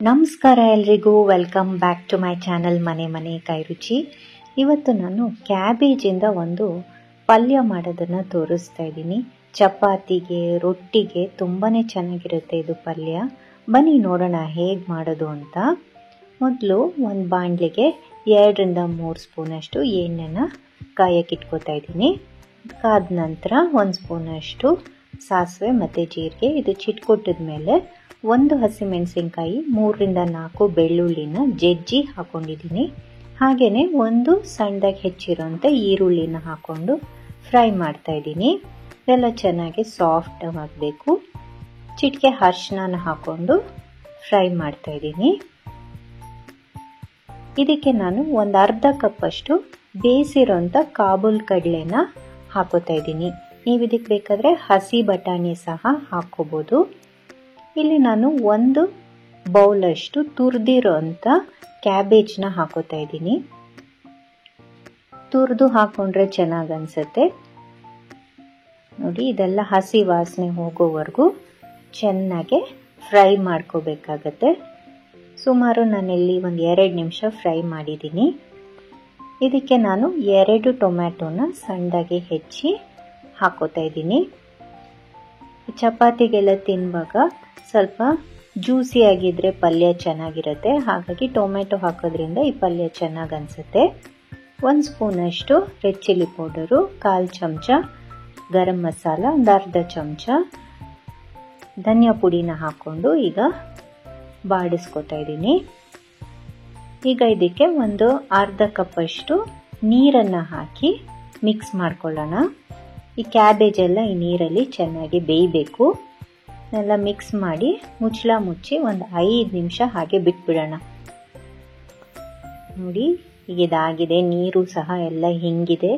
ನಮಸ್ಕಾರ ಎಲ್ರಿಗೂ, welcome back to my channel ಮನೆ ಕೈ ರುಚಿ. ಇವತ್ತು ನಾನು ಕ್ಯಾಬೇಜಿಂದ ಒಂದು ಪಲ್ಯ ಮಾಡೋದನ್ನು ತೋರಿಸ್ತಾ ಇದ್ದೀನಿ. ಚಪಾತಿಗೆ, ರೊಟ್ಟಿಗೆ ತುಂಬಾ ಚೆನ್ನಾಗಿರುತ್ತೆ ಇದು ಪಲ್ಯ. ಬನ್ನಿ ನೋಡೋಣ ಹೇಗೆ ಮಾಡೋದು ಅಂತ. ಮೊದಲು ಒಂದು ಬಾಣಲೆಗೆ 2-3 ಸ್ಪೂನಷ್ಟು ಎಣ್ಣೆನ ಕಾಯಕ್ಕಿಟ್ಕೋತಾ ಇದ್ದೀನಿ. ಕಾದ ನಂತರ 1 ಸ್ಪೂನಷ್ಟು ಸಾಸಿವೆ ಮತ್ತು ಜೀರಿಗೆ ಇದು ಚಿಟ್ಕೊಟ್ಟಿದ ಮೇಲೆ 1 ಹಸಿಮೆಣಸಿನ್ಕಾಯಿ, 3-4 ಬೆಳ್ಳುಳ್ಳಿನ ಜಜ್ಜಿ ಹಾಕೊಂಡಿದ್ದೀನಿ. ಹಾಗೆಯೇ 1 ಸಣ್ಣದಾಗಿ ಹೆಚ್ಚಿರೋಂಥ ಈರುಳ್ಳಿನ ಹಾಕ್ಕೊಂಡು ಫ್ರೈ ಮಾಡ್ತಾ ಇದ್ದೀನಿ. ಇದೆಲ್ಲ ಚೆನ್ನಾಗಿ ಸಾಫ್ಟ್ ಆಗಬೇಕು. ಚಿಟಿಕೆ ಅರಿಶಿನ ಹಾಕ್ಕೊಂಡು ಫ್ರೈ ಮಾಡ್ತಾ ಇದ್ದೀನಿ. ಇದಕ್ಕೆ ನಾನು ಒಂದು ಅರ್ಧ ಕಪ್ಪಷ್ಟು ಬೇಯಿಸಿರೋಂಥ ಕಾಬೂಲ್ ಕಡಲೆನ ಹಾಕೋತಾ ಇದ್ದೀನಿ. ನೀವು ಇದಕ್ಕೆ ಬೇಕಾದರೆ ಹಸಿ ಬಟಾಣಿ ಸಹ ಹಾಕ್ಕೋಬೋದು. ಇಲ್ಲಿ ನಾನು 1 ಬೌಲಷ್ಟು ತುರಿದಿರೋ ಅಂಥ ಕ್ಯಾಬೇಜ್ನ ಹಾಕೋತಾ ಇದ್ದೀನಿ. ತುರಿದು ಹಾಕ್ಕೊಂಡ್ರೆ ಚೆನ್ನಾಗಿ ಅನಿಸುತ್ತೆ ನೋಡಿ. ಇದೆಲ್ಲ ಹಸಿ ವಾಸನೆ ಹೋಗೋವರೆಗೂ ಚೆನ್ನಾಗಿ ಫ್ರೈ ಮಾಡ್ಕೋಬೇಕಾಗತ್ತೆ. ಸುಮಾರು ನಾನಿಲ್ಲಿ ಒಂದು 2 ನಿಮಿಷ ಫ್ರೈ ಮಾಡಿದ್ದೀನಿ. ಇದಕ್ಕೆ ನಾನು 2 ಟೊಮ್ಯಾಟೋನ ಸಣ್ಣದಾಗಿ ಹೆಚ್ಚಿ ಹಾಕೋತಾ ಇದ್ದೀನಿ. ಚಪಾತಿಗೆಲ್ಲ ತಿನ್ನುವಾಗ ಸ್ವಲ್ಪ ಜ್ಯೂಸಿ ಆಗಿದ್ರೆ ಪಲ್ಯ ಚೆನ್ನಾಗಿರುತ್ತೆ. ಹಾಗಾಗಿ ಟೊಮೆಟೊ ಹಾಕೋದ್ರಿಂದ ಈ ಪಲ್ಯ ಚೆನ್ನಾಗಿ ಅನಿಸುತ್ತೆ. 1 ಸ್ಪೂನಷ್ಟು ರೆಡ್ ಚಿಲ್ಲಿ ಪೌಡರು, 1/4 ಚಮಚ ಗರಂ ಮಸಾಲ, 1 ಅರ್ಧ ಚಮಚ ಧನಿಯಾ ಪುಡಿನ ಹಾಕ್ಕೊಂಡು ಈಗ ಬಾಡಿಸ್ಕೊತಾ ಇದ್ದೀನಿ. ಈಗ ಇದಕ್ಕೆ 1 ಅರ್ಧ ಕಪ್ಪಷ್ಟು ನೀರನ್ನು ಹಾಕಿ ಮಿಕ್ಸ್ ಮಾಡ್ಕೊಳ್ಳೋಣ. ಈ ಕ್ಯಾಬೇಜ್ ಎಲ್ಲ ಈ ನೀರಲ್ಲಿ ಚೆನ್ನಾಗಿ ಬೇಯಬೇಕು. ಎಲ್ಲ ಮಿಕ್ಸ್ ಮಾಡಿ ಮುಚ್ಚಳ ಮುಚ್ಚಿ ಒಂದು 5 ನಿಮಿಷ ಹಾಗೆ ಬಿಟ್ಬಿಡೋಣ. ನೋಡಿ ಈಗ ಇದಾಗಿದೆ. ನೀರು ಸಹ ಎಲ್ಲ ಹಿಂಗಿದೆ.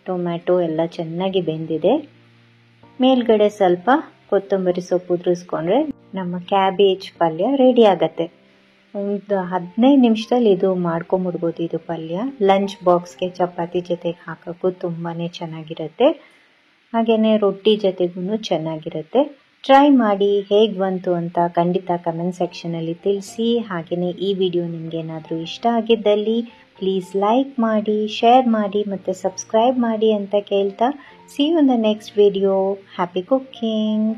ಟೊಮ್ಯಾಟೊ ಎಲ್ಲ ಚೆನ್ನಾಗಿ ಬೆಂದಿದೆ. ಮೇಲ್ಗಡೆ ಸ್ವಲ್ಪ ಕೊತ್ತಂಬರಿ ಸೊಪ್ಪು ಉದುರಿಸ್ಕೊಂಡ್ರೆ ನಮ್ಮ ಕ್ಯಾಬೇಜ್ ಪಲ್ಯ ರೆಡಿ ಆಗತ್ತೆ. ಒಂದು 15 ನಿಮಿಷದಲ್ಲಿ ಇದು ಮಾಡ್ಕೊಂಬಿಡ್ಬೋದು. ಇದು ಪಲ್ಯ ಲಂಚ್ ಬಾಕ್ಸ್ಗೆ ಚಪಾತಿ ಜೊತೆಗೆ ಹಾಕೋಕ್ಕೂ ತುಂಬಾ ಚೆನ್ನಾಗಿರುತ್ತೆ. ಹಾಗೆಯೇ ರೊಟ್ಟಿ ಜೊತೆಗೂ ಚೆನ್ನಾಗಿರುತ್ತೆ. ಟ್ರೈ ಮಾಡಿ, ಹೇಗೆ ಬಂತು ಅಂತ ಖಂಡಿತ ಕಮೆಂಟ್ ಸೆಕ್ಷನಲ್ಲಿ ತಿಳಿಸಿ. ಹಾಗೆಯೇ ಈ ವಿಡಿಯೋ ನಿಮಗೇನಾದರೂ ಇಷ್ಟ ಆಗಿದ್ದಲ್ಲಿ ಪ್ಲೀಸ್ ಲೈಕ್ ಮಾಡಿ, ಶೇರ್ ಮಾಡಿ ಮತ್ತು ಸಬ್ಸ್ಕ್ರೈಬ್ ಮಾಡಿ ಅಂತ ಕೇಳ್ತಾ, see you in the next video. Happy cooking.